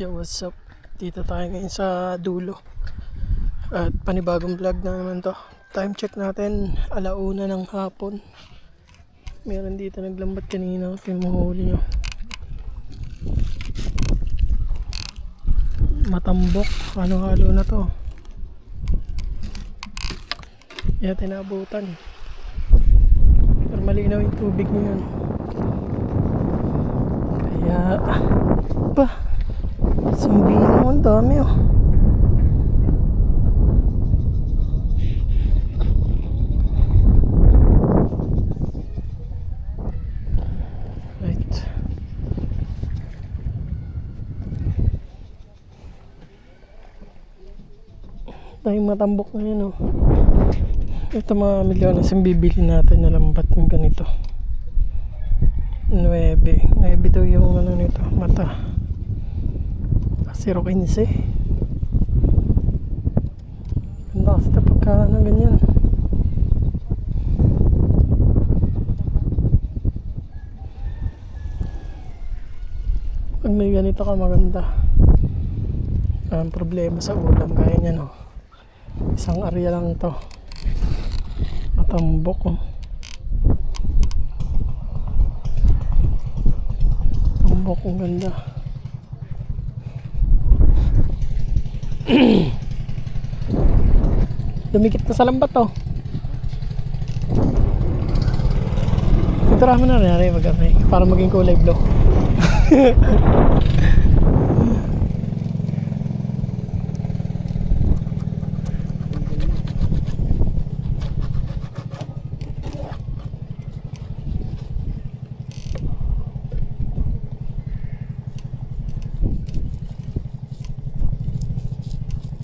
Yo, what's up? Dito tayo ngayon sa dulo. At panibagong vlog na naman to. Time check natin, 1:00 ng hapon. Meron dito naglambat kanina kasi mahuli nyo. Matambok, halo-halo na to. Kaya tinabutan. Pero malinaw yung tubig ngayon. Kaya sumbi naman, dami oh. Right. Tayong matambok ngayon oh. Ito mga milyones yung bibili natin na lambat yung ganito. 9 daw yung ano nito, mata 0.15. Ganda kasi ito pagka ano ganyan. Pag may ganito ka maganda. Ang problema sa ulam kaya niya no. Isang area lang to. Matambok oh. Tambok ang ganda. Dumikit na sa lambat to. Iturahan mo na rin mag-amay para maging kulay blue.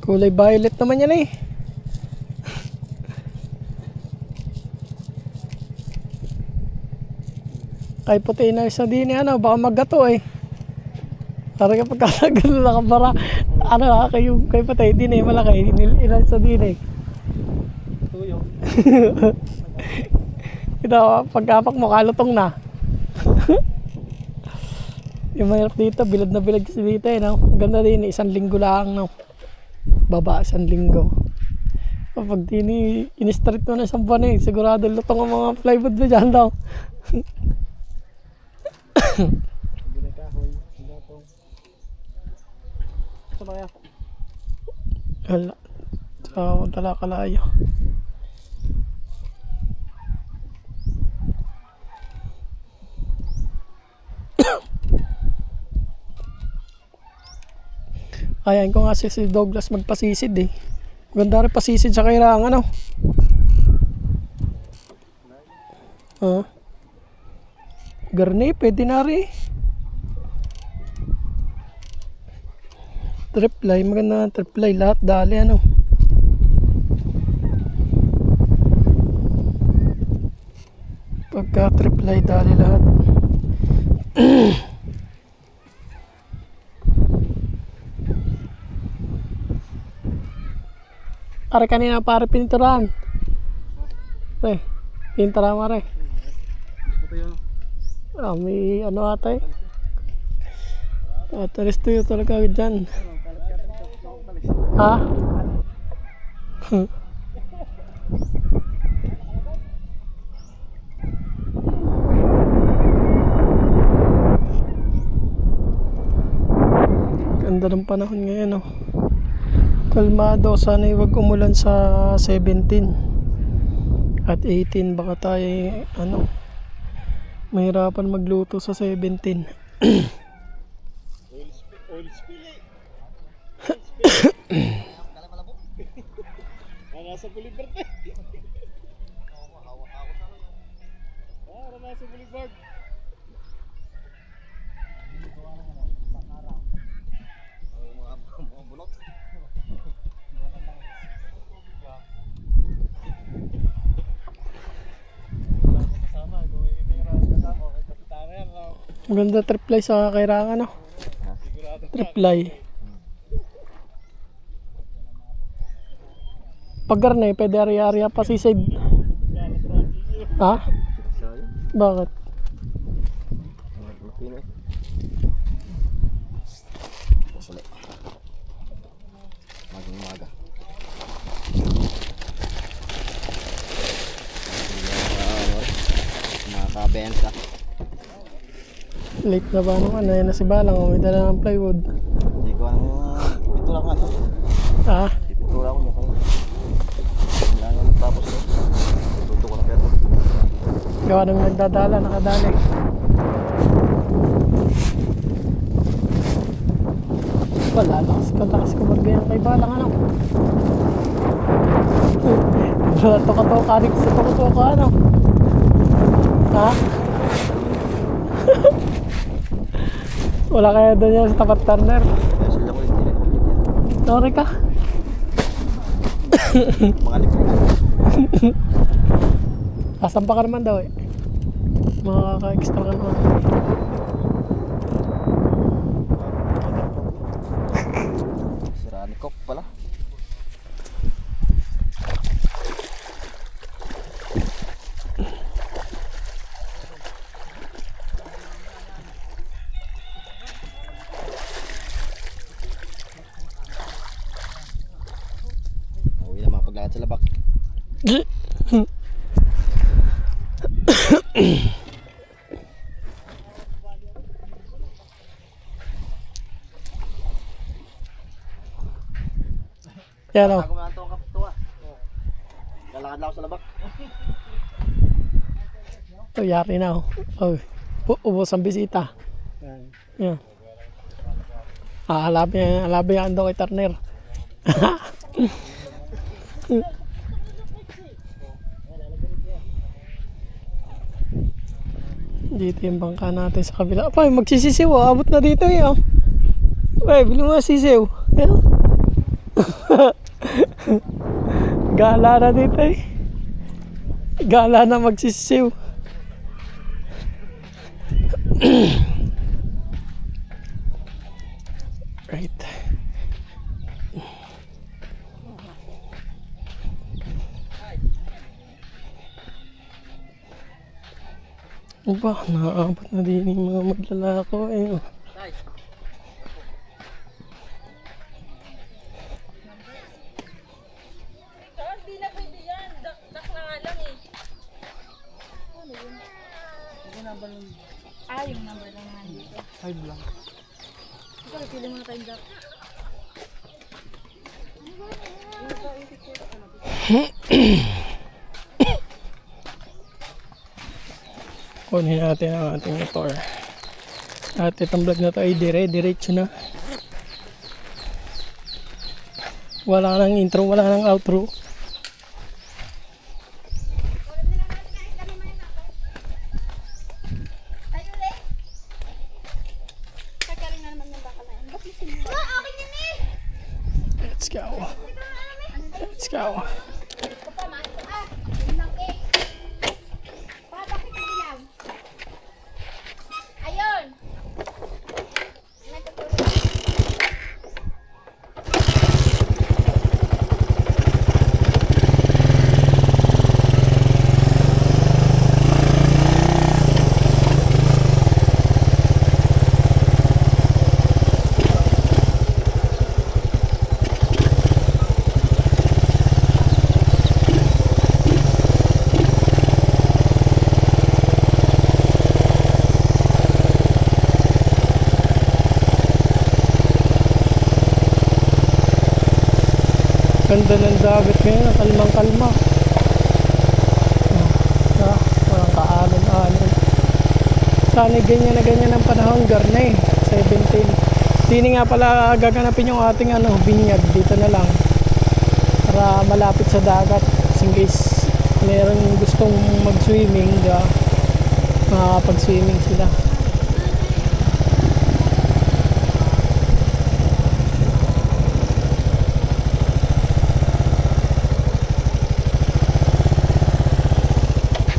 Kulay violet naman yan eh. Kay puti na isa din ano, baka maggato eh. Para kapag gano'n nakabara, ano ha, kay puti din eh, malaki, ilan sa din eh. Tuyo. Ito, pagkapak mo, kalutong na. Yung mahirap dito, bilad na bilad kasi dito eh, no? Ganda din, 1 linggo lang, no? Baba, 1 linggo. Kapag in-street mo na 1 buwan eh, sigurado lutong ang mga plywood mo dyan daw. Hala, sa talakalayo. Ayain ko nga si Douglas magpasisid eh. Ganda rin pasisid sa kailangan ano. Garni, pwede na rin. Triply, maganda triply lahat dali ano. Pagka triply dali lahat. Are kanina pare pinturan. Pre, pintura mo re. May ano ata eh. Taris tuyo talaga dyan. Ha? Ganda ng panahon ngayon oh. Kalmado, sana huwag umulan sa 17 at 18, baka tayo ano mahirapan magluto sa 17. Oil spill eh. Nasa Boulevard eh. Nasa Boulevard. Maganda triply sa kailangan no. Triply. Pag garne, pwede area-area pa sisid. Ha? Bakit? Giant ka. Late na ba naman? Ayan na si Balang. May dala ng plywood. Hindi ko ano pintura nga ito. Ah, Pintura ko mukha. Wala nga tapos ko. Luto ko na pero. gawa nang nagdadala, nakadali. Wala, lakas ko margayan kay Balang ano. Wala to karik sa to ano. Ha? Wala kaya doon yan sa tapat turner. Kaya sila ko hindi rin object yan. Sorry ka. Mga libre ka. Kasampa ka naman daw eh. Makaka-extra ka naman. Sira ni Cock pala. Uwi na mga paglakad sa labak. Yan o. Ako na ito ang kapituwa. Lalakad lang ako sa labak. Oh, yari na o. Oh. Ubos ang bisita. Yan. Alabi yan daw kay Turner. Dito yung bangka natin sa kabila. Ay, magsisisiw oh. Abot na dito eh oh. Ay, bili mo na sisiw. Ayan. Gala na dito eh. Gala na magsisisiw. Right. Ba, naaabot na din yung mga maglalako eh. Hindi na pwede yan. Dak na nga lang eh. Ano yun? Yung number lang nga dito. 5 lang. Ikaw, pili mo na tayong dak. Kunin natin ang ating motor. At itong vlog na to ay diretso na. Wala nang intro, wala nang outro. Let's go. Let's go. Ayun! Ganda ng dagat ngayon, kalmang-kalma. Walang kaanon-anon. Sana ganyan na ganyan ang panahon, garna eh. 17. Dini nga pala gaganapin yung ating binyag dito na lang. Para malapit sa dagat. In case meron gustong mag-swimming, diba? Makakapag-swimming sila.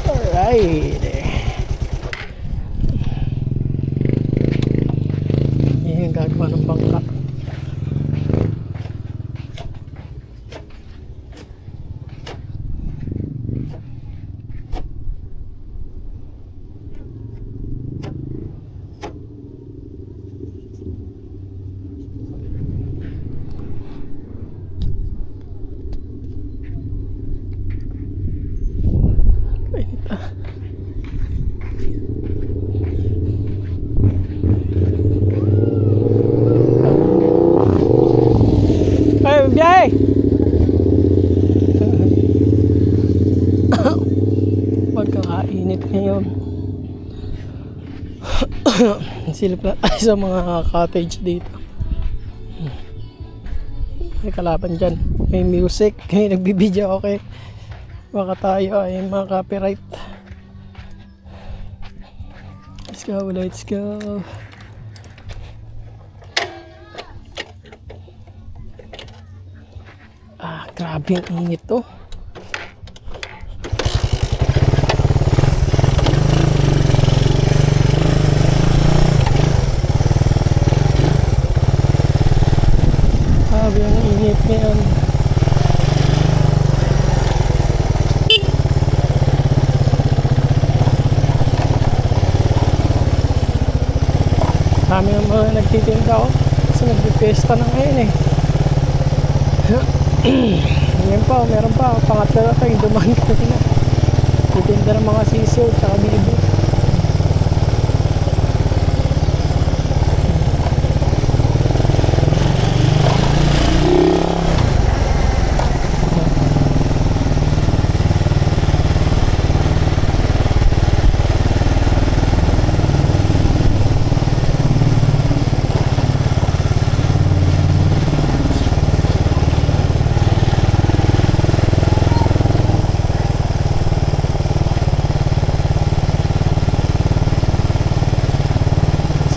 Alright. Yan yung gagawa ng bangka. Silip na tayo sa mga cottage dito. May kalaban dyan. May music. May nagbibideo, okay. Baka tayo ay mga copyright. Let's go, let's go. Grabe ang init to. Grabe ang init ngayon. Kami ang mga nagtitinda ko kasi nagpipiesta na ngayon eh. Ngayon pa, meron pa, pangatlo na tayo, dumaan ko na. Titinda ng mga sisiw, tsaka bibo.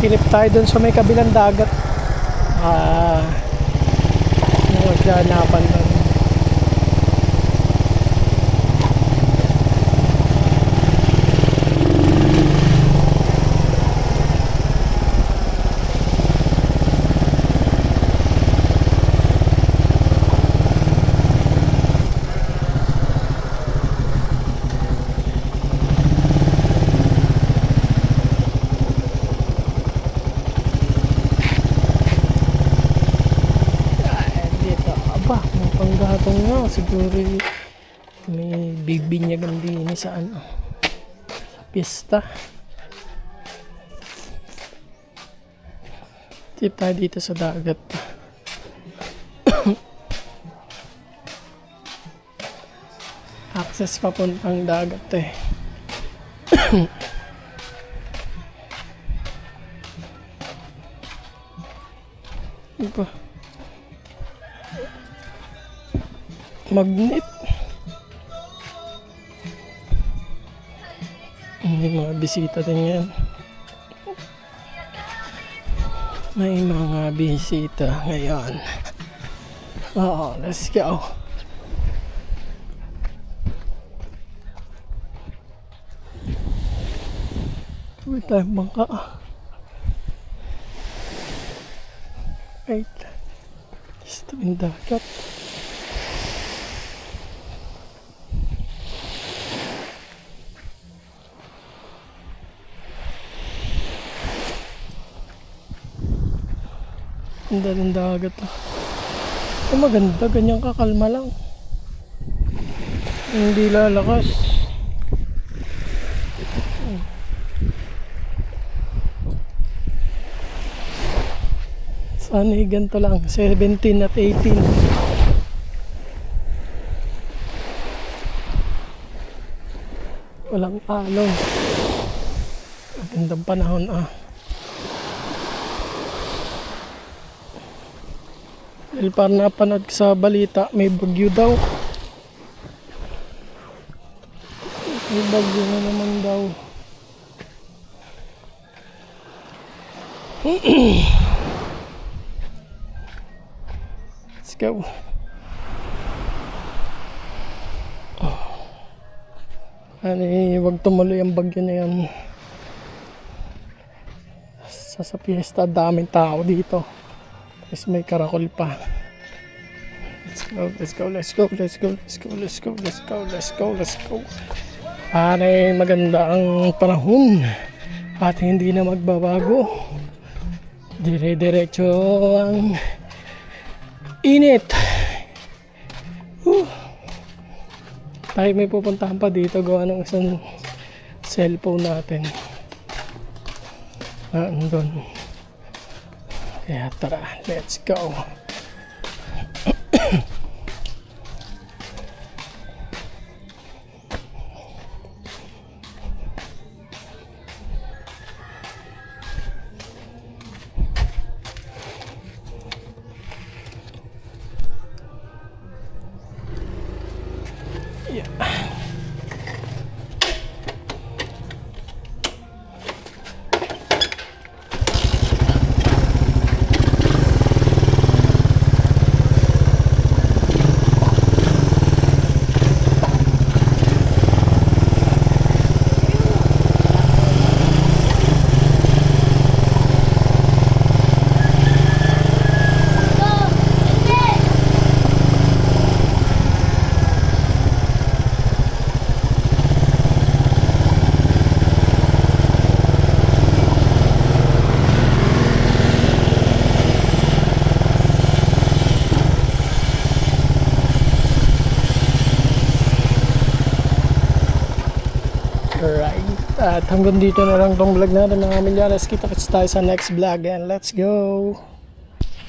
Silip tayo dun sa may kabilang dagat. Nagsanapan doon. Panggatong nga siguro may bibinyagan din sa ano, sa pista. Tip tayo dito sa dagat. Access papuntang dagat eh. Iba. Magnet. May mga bisita din yan. May mga bisita ngayon. Oh, let's go. May tayong bangka. Wait. Gusto yung dagat. Ganda ng dagat. Maganda, ganyang kakalma lang. Hindi lalakas. Sana ganito lang, 17 at 18. Walang alon. Magandang panahon Dahil parang napanood sa balita, may bagyo daw. May bagyo na naman daw. Let's go. Wag tumuloy ang bagyo na yan. Sa piyesta, daming tao dito. Tapos may karakol pa. Let's go, let's go, let's go, let's go, let's go, let's go, let's go, let's go. Maganda ang panahon at hindi na magbabago. Dire-diretso ang init. Tayo may pupuntahan pa dito, gawa ng isang cellphone natin. Andun. Kaya tara, let's go. Alright. At hanggang dito na lang tong vlog natin mga milyares. Kita-kits tayo sa next vlog and let's go!